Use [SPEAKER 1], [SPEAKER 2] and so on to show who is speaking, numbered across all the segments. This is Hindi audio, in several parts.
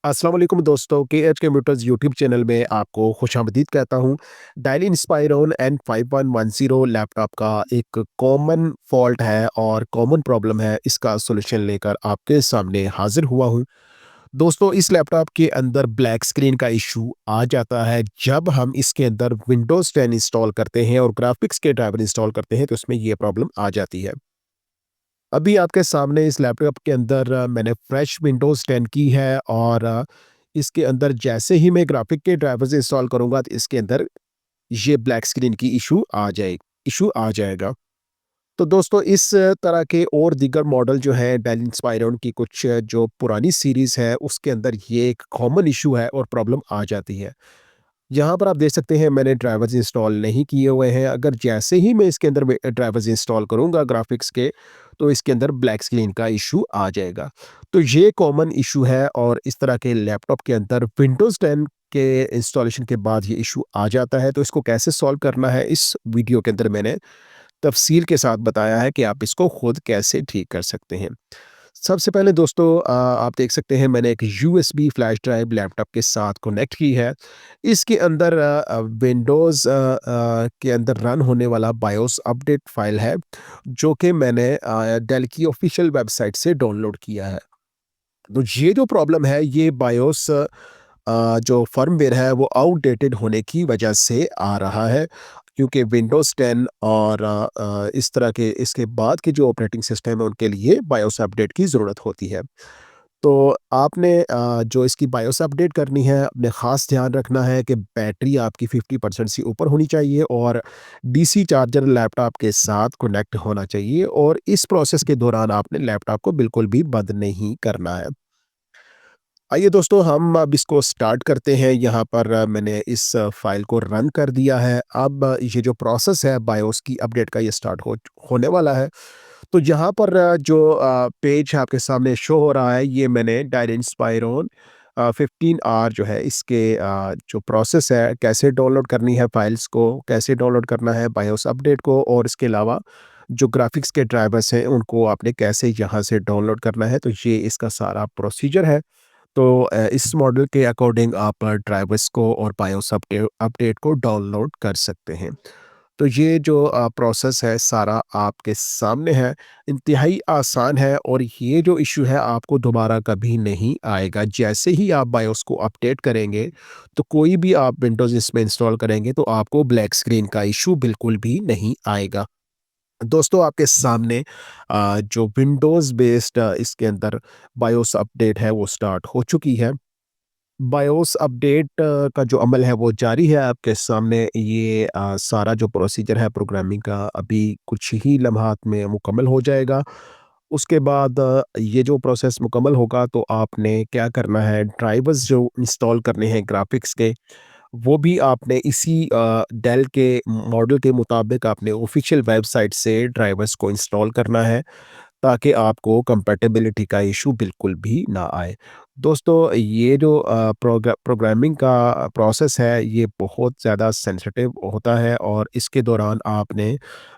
[SPEAKER 1] अस्सलाम वालेकुम दोस्तों, केएच कंप्यूटर्स यूट्यूब चैनल में आपको खुशामदीद कहता हूँ। डेल इंस्पायरन N5110 लैपटॉप का एक कॉमन फॉल्ट है और कॉमन प्रॉब्लम है, इसका सॉल्यूशन लेकर आपके सामने हाज़िर हुआ हूँ। दोस्तों, इस लैपटॉप के अंदर ब्लैक स्क्रीन का इश्यू आ जाता है जब हम इसके अंदर विंडोज़ 10 इंस्टॉल करते हैं और ग्राफ़िक्स के ड्राइवर इंस्टॉल करते हैं, तो इसमें ये प्रॉब्लम आ जाती है। अभी आपके सामने इस लैपटॉप के अंदर मैंने फ्रेश विंडोज़ 10 की है और इसके अंदर जैसे ही मैं ग्राफ़िक के ड्राइवर्स इंस्टॉल करूँगा तो इसके अंदर ये ब्लैक स्क्रीन की इश्यू आ जाएगा। तो दोस्तों, इस तरह के और दीगर मॉडल जो हैं डेल इंस्पायरन की कुछ जो पुरानी सीरीज़ है उसके अंदर ये एक कॉमन इश्यू है और प्रॉब्लम आ जाती है। यहाँ पर आप देख सकते हैं मैंने ड्राइवर्स इंस्टॉल नहीं किए हुए हैं। अगर जैसे ही मैं इसके अंदर ड्राइवर्स इंस्टॉल करूँगा ग्राफ़िक्स के, तो इसके अंदर ब्लैक स्क्रीन का इश्यू आ जाएगा। तो ये कॉमन इश्यू है और इस तरह के लैपटॉप के अंदर विंडोज़ 10 के इंस्टॉलेशन के बाद ये इश्यू आ जाता है। तो इसको कैसे सॉल्व करना है, इस वीडियो के अंदर मैंने तफ़सील के साथ बताया है कि आप इसको खुद कैसे ठीक कर सकते हैं। सबसे पहले दोस्तों, आप देख सकते हैं मैंने एक यूएसबी फ्लैश ड्राइव लैपटॉप के साथ कनेक्ट की है। इसके अंदर विंडोज़ के अंदर रन होने वाला बायोस अपडेट फ़ाइल है, जो कि मैंने डेल की ऑफ़िशियल वेबसाइट से डाउनलोड किया है। तो ये जो प्रॉब्लम है ये बायोस जो फर्मवेयर है वो आउटडेटेड होने की वजह से आ रहा है, क्योंकि विंडोज़ 10 और इस तरह के इसके बाद के जो ऑपरेटिंग सिस्टम है उनके लिए बायोस अपडेट की ज़रूरत होती है। तो आपने जो इसकी बायोस अपडेट करनी है, अपने ख़ास ध्यान रखना है कि बैटरी आपकी 50% से ऊपर होनी चाहिए और डीसी चार्जर लैपटॉप के साथ कनेक्ट होना चाहिए और इस प्रोसेस के दौरान आपने लैपटॉप को बिल्कुल भी बंद नहीं करना है। आइए दोस्तों, हम अब इसको स्टार्ट करते हैं। यहाँ पर मैंने इस फ़ाइल को रन कर दिया है। अब ये जो प्रोसेस है बायोस की अपडेट का, ये स्टार्ट होने वाला है। तो यहाँ पर जो पेज आपके सामने शो हो रहा है, ये मैंने डेल इंस्पायरन 15R जो है इसके जो प्रोसेस है, कैसे डाउनलोड करनी है फाइल्स को, कैसे डाउनलोड करना है बायोस अपडेट को, और इसके अलावा जो ग्राफ़िक्स के ड्राइवर्स हैं उनको आपने कैसे यहाँ से डाउनलोड करना है, तो ये इसका सारा प्रोसीजर है। तो इस मॉडल के अकॉर्डिंग आप ड्राइवर्स को और बायोस अपडेट को डाउनलोड कर सकते हैं। तो ये जो प्रोसेस है सारा आपके सामने है, इंतहाई आसान है और ये जो इश्यू है आपको दोबारा कभी नहीं आएगा। जैसे ही आप बायोस को अपडेट करेंगे, तो कोई भी आप विंडोज़ इसमें इंस्टॉल करेंगे तो आपको ब्लैक स्क्रीन का इश्यू बिल्कुल भी नहीं आएगा। दोस्तों, आपके सामने जो विंडोज़ बेस्ड इसके अंदर बायोस अपडेट है वो स्टार्ट हो चुकी है। बायोस अपडेट का जो अमल है वो जारी है। आपके सामने ये सारा जो प्रोसीजर है प्रोग्रामिंग का अभी कुछ ही लम्हात में मुकम्मल हो जाएगा। उसके बाद ये जो प्रोसेस मुकम्मल होगा तो आपने क्या करना है, ड्राइवर्स जो इंस्टॉल करने हैं ग्राफ़िक्स के, वो भी आपने इसी डेल के मॉडल के मुताबिक आपने ऑफ़िशियल वेबसाइट से ड्राइवर्स को इंस्टॉल करना है, ताकि आपको कंपैटिबिलिटी का इश्यू बिल्कुल भी ना आए। दोस्तों, ये जो प्रोग्रामिंग का प्रोसेस है ये बहुत ज़्यादा सेंसिटिव होता है और इसके दौरान आपने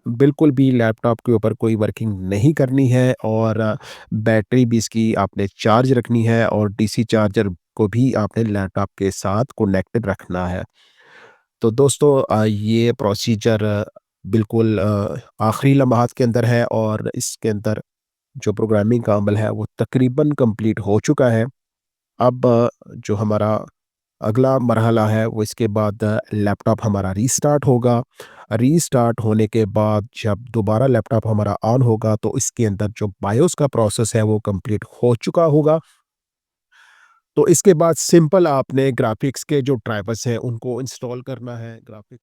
[SPEAKER 1] बिल्कुल भी लैपटॉप के ऊपर कोई वर्किंग नहीं करनी है और बैटरी भी इसकी आपने चार्ज रखनी है और डीसी चार्जर को भी आपने लैपटॉप के साथ कनेक्टेड रखना है। तो दोस्तों, ये प्रोसीजर बिल्कुल आखिरी लम्हात के अंदर है और इसके अंदर जो प्रोग्रामिंग का अमल है वो तकरीबन कंप्लीट हो चुका है। अब जो हमारा अगला मरहला है वो इसके बाद लैपटॉप हमारा रीस्टार्ट होगा। रीस्टार्ट होने के बाद जब दोबारा लैपटॉप हमारा ऑन होगा तो इसके अंदर जो बायोस का प्रोसेस है वो कंप्लीट हो चुका होगा। तो इसके बाद सिंपल आपने ग्राफ़िक्स के जो ड्राइवर्स हैं उनको इंस्टॉल करना है। ग्राफ़िक